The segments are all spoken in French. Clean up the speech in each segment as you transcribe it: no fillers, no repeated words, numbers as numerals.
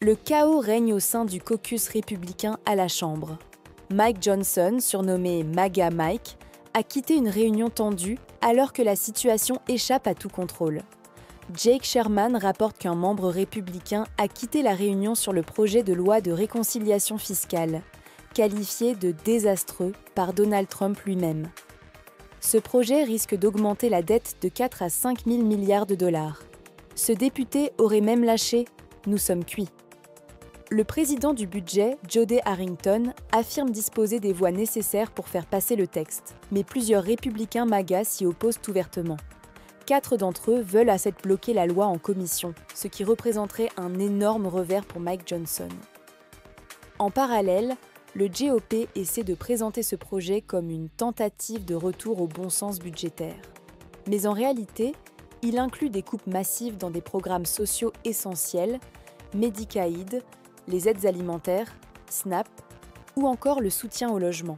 Le chaos règne au sein du caucus républicain à la Chambre. Mike Johnson, surnommé MAGA Mike, a quitté une réunion tendue alors que la situation échappe à tout contrôle. Jake Sherman rapporte qu'un membre républicain a quitté la réunion sur le projet de loi de réconciliation fiscale, qualifié de désastreux par Donald Trump lui-même. Ce projet risque d'augmenter la dette de 4 à 5 000 milliards de dollars. Ce député aurait même lâché « Nous sommes cuits ». Le président du budget, Jody Harrington, affirme disposer des voix nécessaires pour faire passer le texte, mais plusieurs républicains MAGA s'y opposent ouvertement. 4 d'entre eux veulent à cette bloquer la loi en commission, ce qui représenterait un énorme revers pour Mike Johnson. En parallèle, le GOP essaie de présenter ce projet comme une tentative de retour au bon sens budgétaire. Mais en réalité, il inclut des coupes massives dans des programmes sociaux essentiels, Medicaid, les aides alimentaires, SNAP, ou encore le soutien au logement.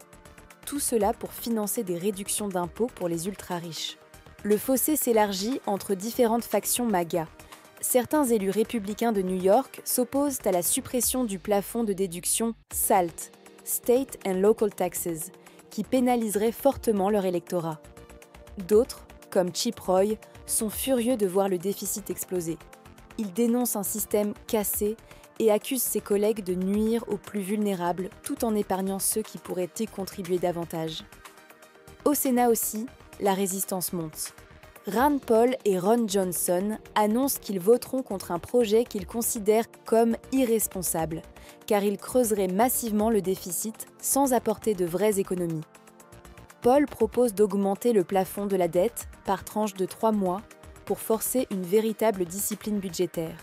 Tout cela pour financer des réductions d'impôts pour les ultra-riches. Le fossé s'élargit entre différentes factions MAGA. Certains élus républicains de New York s'opposent à la suppression du plafond de déduction SALT, State and Local Taxes, qui pénaliserait fortement leur électorat. D'autres, comme Chip Roy, sont furieux de voir le déficit exploser. Ils dénoncent un système cassé et accuse ses collègues de nuire aux plus vulnérables tout en épargnant ceux qui pourraient y contribuer davantage. Au Sénat aussi, la résistance monte. Rand Paul et Ron Johnson annoncent qu'ils voteront contre un projet qu'ils considèrent comme irresponsable, car il creuserait massivement le déficit sans apporter de vraies économies. Paul propose d'augmenter le plafond de la dette par tranche de 3 mois pour forcer une véritable discipline budgétaire.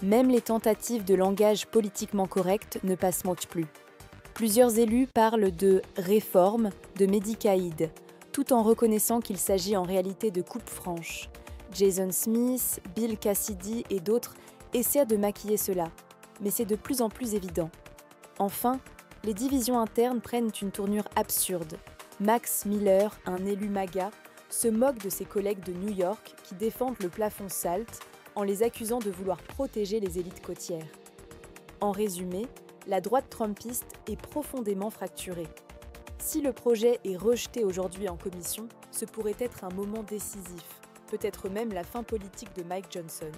Même les tentatives de langage politiquement correct ne passementent plus. Plusieurs élus parlent de « réforme » de Medicaid, tout en reconnaissant qu'il s'agit en réalité de coupes franches. Jason Smith, Bill Cassidy et d'autres essaient de maquiller cela, mais c'est de plus en plus évident. Enfin, les divisions internes prennent une tournure absurde. Max Miller, un élu MAGA, se moque de ses collègues de New York qui défendent le plafond SALT en les accusant de vouloir protéger les élites côtières. En résumé, la droite trumpiste est profondément fracturée. Si le projet est rejeté aujourd'hui en commission, ce pourrait être un moment décisif, peut-être même la fin politique de Mike Johnson.